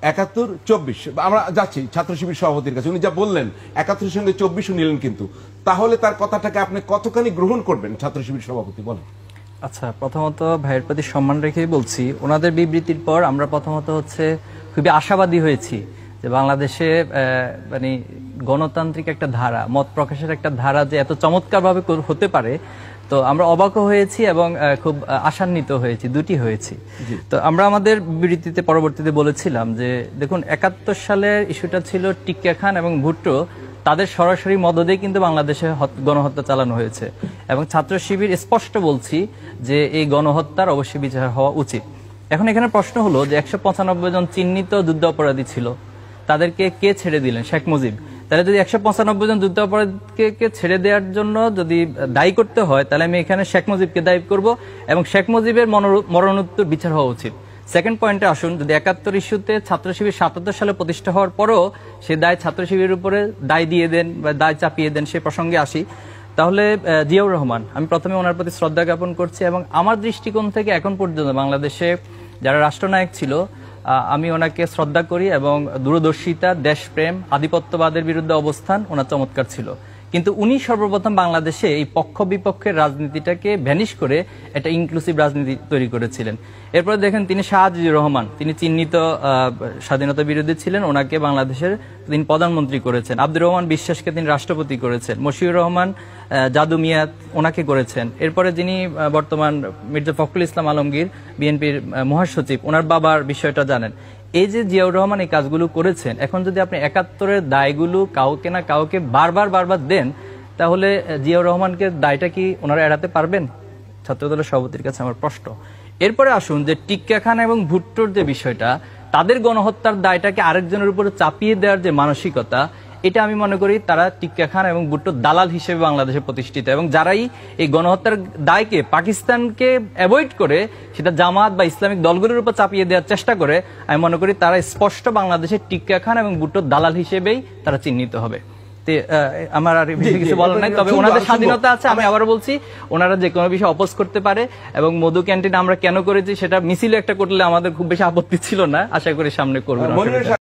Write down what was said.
৭১-২৪ আমরা যাচ্ছি ছাত্র শিবির সভাপতির কাছে। উনি যা বললেন ৭১-এর সঙ্গে ২৪ও নিলেন, কিন্তু তাহলে তার কথাটাকে আপনি কতখানি গ্রহণ করবেন ছাত্র শিবির সভাপতি বলেন? আচ্ছা, প্রথমত ভাইয়ের প্রতি সম্মান রেখেই বলছি, ওনাদের বিবৃতির পর আমরা প্রথমত খুবই আশাবাদী হয়েছি যে বাংলাদেশে মানে গণতান্ত্রিক একটা ধারা, মত প্রকাশের একটা ধারা যে এত চমৎকারভাবে হতে পারে, তো আমরা অবাকও হয়েছি এবং খুব আশান্বিত হয়েছি, দুটি হয়েছি। তো আমরা আমাদের বিবৃতিতে পরবর্তীতে বলেছিলাম যে দেখুন, ৭১ সালের ইস্যুটা ছিল টিক্কা খান এবং ভুট্টো, তাদের সরাসরি মদদে কিন্তু বাংলাদেশে গণহত্যা চালানো হয়েছে এবং ছাত্র শিবির স্পষ্ট বলছি যে এই গণহত্যার অবশ্যই বিচার হওয়া উচিত। এখন এখানে প্রশ্ন হলো যে ১৯৫ জন চিহ্নিত যুদ্ধ অপরাধী ছিল, তাদেরকে কে ছেড়ে দিলেন? শেখ মুজিব। তাহলে যদি ১৯৫ জন যুদ্ধ অপরাধীকে ছেড়ে দেওয়ার জন্য যদি দায়ী করতে হয়, তাহলে আমি এখানে শেখ মুজিবকে দায়ী করব এবং শেখ মুজিবের মরণোত্তর বিচার হওয়া উচিত। সেকেন্ড পয়েন্টে আসুন, যদি ৭১ ইস্যুতে ছাত্র শিবির ৭৭ সালে প্রতিষ্ঠা হওয়ার পরও সে দায় ছাত্র শিবিরের উপরে দায় দিয়ে দেন বা দায় চাপিয়ে দেন, সে প্রসঙ্গে আসি, তাহলে জিয়াউর রহমান, আমি প্রথমে ওনার প্রতি শ্রদ্ধা জ্ঞাপন করছি এবং আমার দৃষ্টিকোণ থেকে এখন পর্যন্ত বাংলাদেশে যারা রাষ্ট্রনায়ক ছিল আমি ওনাকে শ্রদ্ধা করি এবং দূরদর্শিতা, দেশপ্রেম, আধিপত্যবাদের বিরুদ্ধে অবস্থান ওনার চমৎকার ছিল। কিন্তু উনি সর্বপ্রথম বাংলাদেশে এই পক্ষ বিপক্ষের রাজনীতিটাকে ভ্যানিশ করে একটা ইনক্লুসিভ রাজনীতি তৈরি করেছিলেন। এরপরে দেখেন তিনি শাহ আজিজুর রহমান, তিনি চিহ্নিত স্বাধীনতা বিরোধী ছিলেন, ওনাকে বাংলাদেশের তিনি প্রধানমন্ত্রী করেছেন। আব্দুর রহমান বিশ্বাসকে তিনি রাষ্ট্রপতি করেছেন। মশিউর রহমান জাদু মিয়া ওনাকে করেছেন। এরপরে যিনি বর্তমান মির্জা ফখরুল ইসলাম আলমগীর, বিএনপির মহাসচিব, ওনার বাবার বিষয়টা জানেন। এই যে জিয়াউর রহমান এই কাজগুলো করেছেন, এখন যদি আপনি ৭১-এর দায়গুলো কাউকে না কাউকে বারবার দেন, তাহলে জিয়াউর রহমানকে দায়টা কি ওনারা এড়াতে পারবেন? ছাত্রদলের সভাপতির কাছে আমার প্রশ্ন। এরপরে আসুন যে টিক্কা খান এবং ভুট্টোর যে বিষয়টা, তাদের গণহত্যার দায়টাকে আরেকজনের উপরে চাপিয়ে দেওয়ার যে মানসিকতা, এটা আমি মনে করি তারা টিক্কা খান এবং ভুট্টোর দালাল হিসেবে বাংলাদেশে প্রতিষ্ঠিত, এবং যারাই এই গণহত্যার দায়কে পাকিস্তানকে অ্যাভয়েড করে সেটা জামাত বা ইসলামিক দলগুলোর উপর চাপিয়ে দেওয়ার চেষ্টা করে, আমি মনে করি তারা স্পষ্ট বাংলাদেশে টিক্কা খান এবং ভুট্টোর দালাল হিসেবেই তারা চিহ্নিত হবে। আমার আর বেশি কিছু বলার নাই, তবে ওনাদের স্বাধীনতা আছে। আমি আবারও বলছি, ওনারা যে কোনো বিষয় অপোজ করতে পারে এবং মধু ক্যান্টিন আমরা কেন করেছি সেটা মিছিলে একটা করলে আমাদের খুব বেশি আপত্তি ছিল না, আশা করি সামনে করবেন।